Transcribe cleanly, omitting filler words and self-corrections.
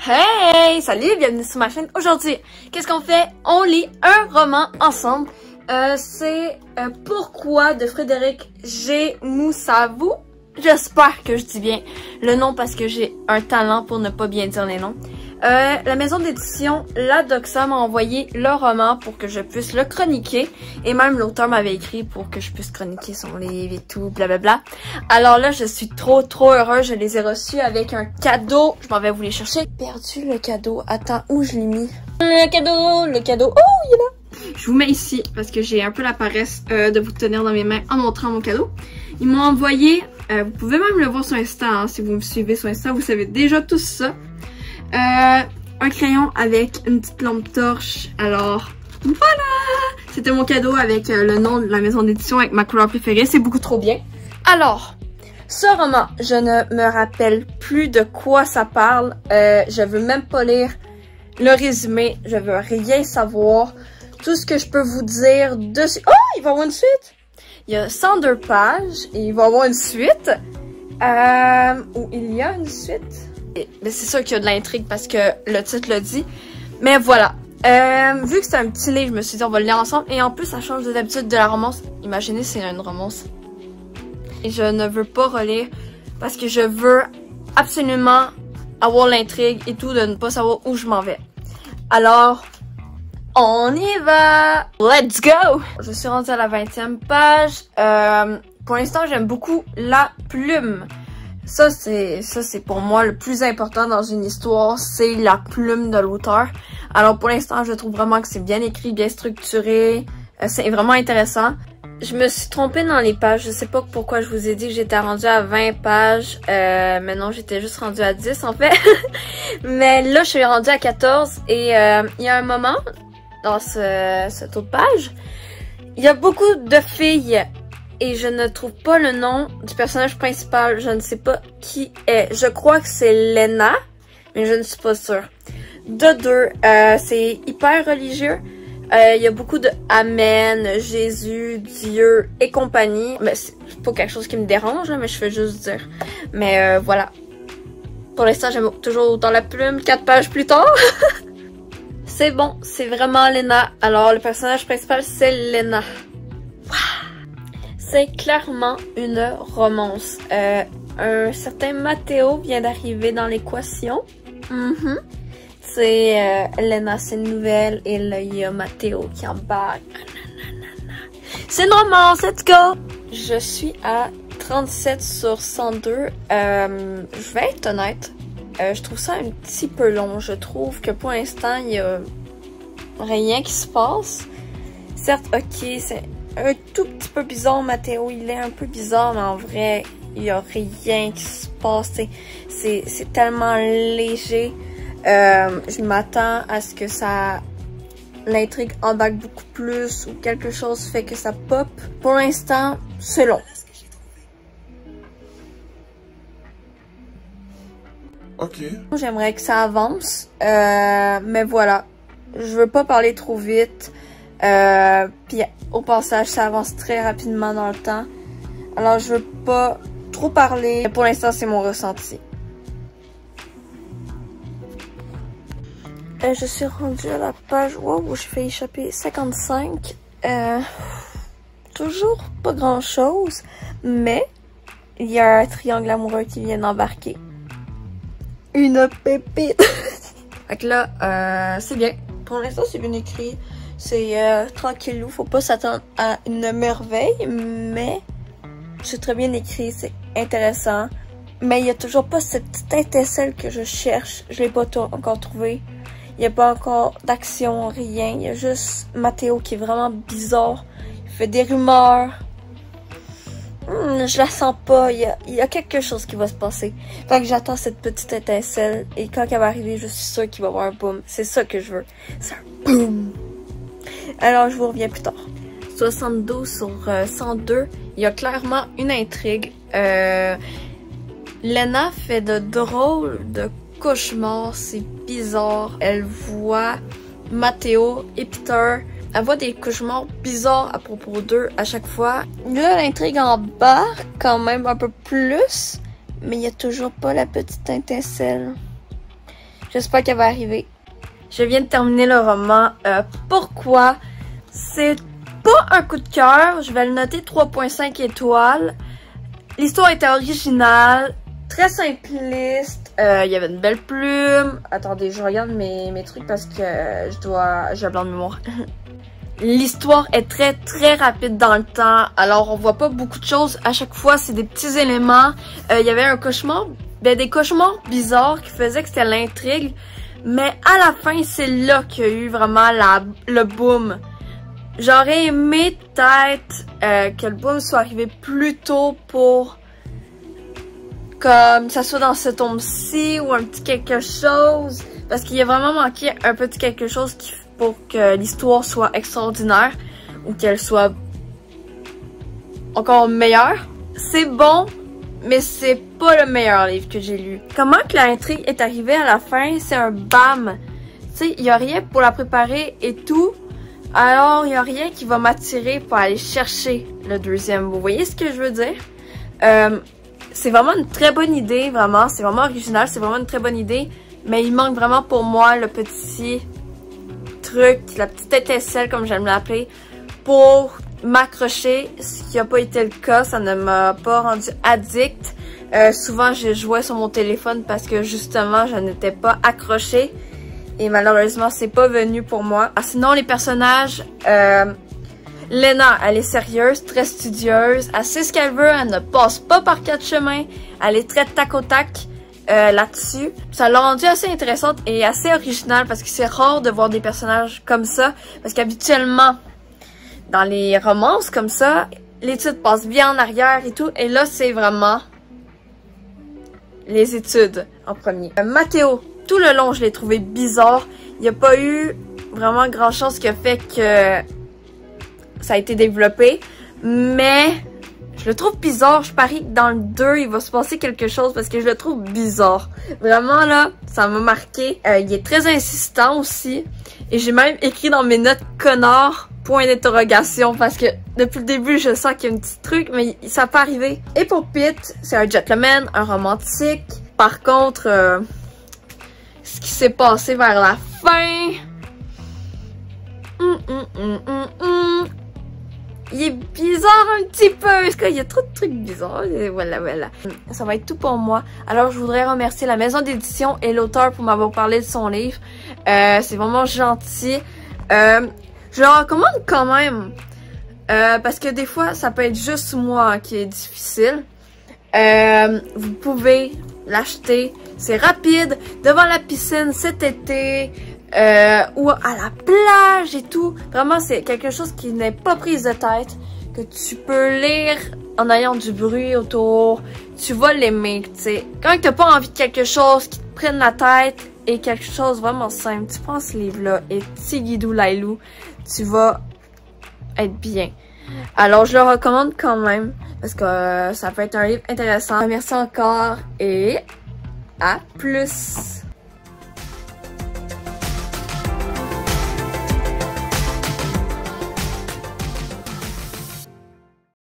Hey! Salut, bienvenue sur ma chaîne. Aujourd'hui, qu'est-ce qu'on fait? On lit un roman ensemble. C'est Pourquoi de Frédéric G. Moussavou. J'espère que je dis bien le nom parce que j'ai un talent pour ne pas bien dire les noms. La maison d'édition La Doxa m'a envoyé le roman pour que je puisse le chroniquer. Et même l'auteur m'avait écrit pour que je puisse chroniquer son livre et tout, blablabla. Alors là, je suis trop heureuse. Je les ai reçus avec un cadeau. Je m'en vais vous les chercher. J'ai perdu le cadeau. Attends, où je l'ai mis? Le cadeau. Oh, il est là! Je vous mets ici parce que j'ai un peu la paresse de vous tenir dans mes mains en montrant mon cadeau. Ils m'ont envoyé, vous pouvez même le voir sur Insta, hein, si vous me suivez sur Insta, vous savez déjà tout ça. Un crayon avec une petite lampe torche. Alors, voilà! C'était mon cadeau avec le nom de la maison d'édition avec ma couleur préférée. C'est beaucoup trop bien. Alors, ce roman, je ne me rappelle plus de quoi ça parle. Je veux même pas lire le résumé. Je veux rien savoir. Tout ce que je peux vous dire dessus... Oh! Il va y avoir une suite! Il y a 102 pages et il va y avoir une suite. Ou il y a une suite. Mais c'est sûr qu'il y a de l'intrigue parce que le titre le dit. Mais voilà. Vu que c'est un petit livre, je me suis dit on va le lire ensemble. Et en plus, ça change de d'habitude de la romance. Imaginez, c'est une romance. Et je ne veux pas relire parce que je veux absolument avoir l'intrigue et tout, de ne pas savoir où je m'en vais. Alors... on y va! Let's go! Je suis rendue à la 20e page. Pour l'instant, j'aime beaucoup la plume. Ça, c'est pour moi le plus important dans une histoire, c'est la plume de l'auteur. Alors, pour l'instant, je trouve vraiment que c'est bien écrit, bien structuré. C'est vraiment intéressant. Je me suis trompée dans les pages. Je sais pas pourquoi je vous ai dit que j'étais rendue à 20 pages. Mais non, j'étais juste rendue à 10 en fait. Mais là, je suis rendue à 14. Et il y a un moment... dans cette autre page, il y a beaucoup de filles et je ne trouve pas le nom du personnage principal. Je ne sais pas qui est. Je crois que c'est Lena, mais je ne suis pas sûre. De deux, c'est hyper religieux. Il y a beaucoup de Amen, Jésus, Dieu et compagnie. Mais c'est pas quelque chose qui me dérange, hein, mais je fais juste dire. Mais voilà. Pour l'instant, j'aime toujours autant la plume. 4 pages plus tard. C'est bon, c'est vraiment Lena. Alors, le personnage principal, c'est Lena. C'est clairement une romance. Un certain Matteo vient d'arriver dans l'équation. C'est Lena, c'est une nouvelle. Et là, il y a Matteo qui embarque. C'est une romance, let's go! Je suis à 37 sur 102. Je vais être honnête. Je trouve ça un petit peu long. Je trouve que pour l'instant, il y a rien qui se passe. Certes, ok, c'est un tout petit peu bizarre, Matteo. Il est un peu bizarre, mais en vrai, il y a rien qui se passe. C'est tellement léger. Je m'attends à ce que l'intrigue embarque beaucoup plus ou quelque chose fait que ça pop. Pour l'instant, c'est long. Okay. J'aimerais que ça avance, mais voilà, je veux pas parler trop vite, puis au passage ça avance très rapidement dans le temps, alors je veux pas trop parler, pour l'instant c'est mon ressenti. Je suis rendue à la page, wow, j'ai fait échapper 55, toujours pas grand chose, mais il y a un triangle amoureux qui vient d'embarquer. Une pépite! Fait que là, c'est bien. Pour l'instant, c'est bien écrit. C'est tranquillou. Faut pas s'attendre à une merveille, mais c'est très bien écrit. C'est intéressant. Mais il y a toujours pas cette petite étincelle que je cherche. Je l'ai pas encore trouvé. Il n'y a pas encore d'action, rien. Il y a juste Matteo qui est vraiment bizarre. Il fait des rumeurs. Je la sens pas, il y a quelque chose qui va se passer. Fait que j'attends cette petite étincelle et quand elle va arriver, je suis sûre qu'il va y avoir un boom. C'est ça que je veux. C'est un boom. Alors je vous reviens plus tard. 72 sur 102, il y a clairement une intrigue. Lena fait de drôles de cauchemars, c'est bizarre. Elle voit Matteo et Peter. Elle voit des cauchemars bizarres à propos d'eux à chaque fois. Là, l'intrigue embarque quand même un peu plus, mais il n'y a toujours pas la petite étincelle. J'espère qu'elle va arriver. Je viens de terminer le roman Pourquoi. C'est pas un coup de cœur. Je vais le noter 3.5 étoiles. L'histoire était originale, très simpliste. Il y avait une belle plume. Attendez, je regarde mes trucs parce que j'ai un blanc de mémoire. L'histoire est très rapide dans le temps. Alors, on voit pas beaucoup de choses. À chaque fois, c'est des petits éléments. Il y avait un cauchemar, des cauchemars bizarres qui faisaient que c'était l'intrigue. Mais à la fin, c'est là qu'il y a eu vraiment le boom. J'aurais aimé peut-être que le boom soit arrivé plus tôt pour comme ça soit dans ce tome-ci ou un petit quelque chose. Parce qu'il y a vraiment manqué un petit quelque chose pour que l'histoire soit extraordinaire ou qu'elle soit encore meilleure. C'est bon, mais c'est pas le meilleur livre que j'ai lu. Comment que l'intrigue est arrivée à la fin, c'est un bam. Tu sais, il y a rien pour la préparer et tout. Alors, il y a rien qui va m'attirer pour aller chercher le deuxième. Vous voyez ce que je veux dire? C'est vraiment une très bonne idée, vraiment. C'est vraiment original, c'est vraiment une très bonne idée. Mais il manque vraiment pour moi le petit truc, la petite étincelle, comme j'aime l'appeler, pour m'accrocher. Ce qui n'a pas été le cas, ça ne m'a pas rendu addict. Souvent, je jouais sur mon téléphone parce que justement, je n'étais pas accrochée. Et malheureusement, c'est pas venu pour moi. Ah, sinon, les personnages... Lena, elle est sérieuse, très studieuse. Elle sait ce qu'elle veut, elle ne passe pas par quatre chemins. Elle est très tac au tac là-dessus. Ça l'a rendue assez intéressante et assez originale parce que c'est rare de voir des personnages comme ça. Parce qu'habituellement, dans les romances comme ça, les titres passent bien en arrière et tout. Et là, c'est vraiment les études en premier. Mathéo, tout le long, je l'ai trouvé bizarre. Il n'y a pas eu vraiment grand-chose qui a fait que ça a été développé. Mais je le trouve bizarre. Je parie que dans le 2, il va se passer quelque chose parce que je le trouve bizarre. Vraiment, là, ça m'a marqué. Il est très insistant aussi. Et j'ai même écrit dans mes notes « connard ». Point d'interrogation parce que depuis le début je sens qu'il y a un petit truc mais ça peut arriver. Et pour Pete, c'est un gentleman, un romantique. Par contre, ce qui s'est passé vers la fin, il est bizarre un petit peu parce qu'il y a trop de trucs bizarres. Et voilà. Ça va être tout pour moi. Alors je voudrais remercier la maison d'édition et l'auteur pour m'avoir parlé de son livre. C'est vraiment gentil. Je le recommande quand même, parce que des fois, ça peut être juste moi qui est difficile. Vous pouvez l'acheter, c'est rapide, devant la piscine cet été, ou à la plage et tout. Vraiment, c'est quelque chose qui n'est pas prise de tête, que tu peux lire en ayant du bruit autour. Tu vas l'aimer, tu sais. Quand t'as pas envie de quelque chose qui te prenne la tête, et quelque chose vraiment simple, tu prends ce livre-là et Tigidou Lailou, tu vas être bien. Alors, je le recommande quand même parce que ça peut être un livre intéressant. Merci encore et à plus!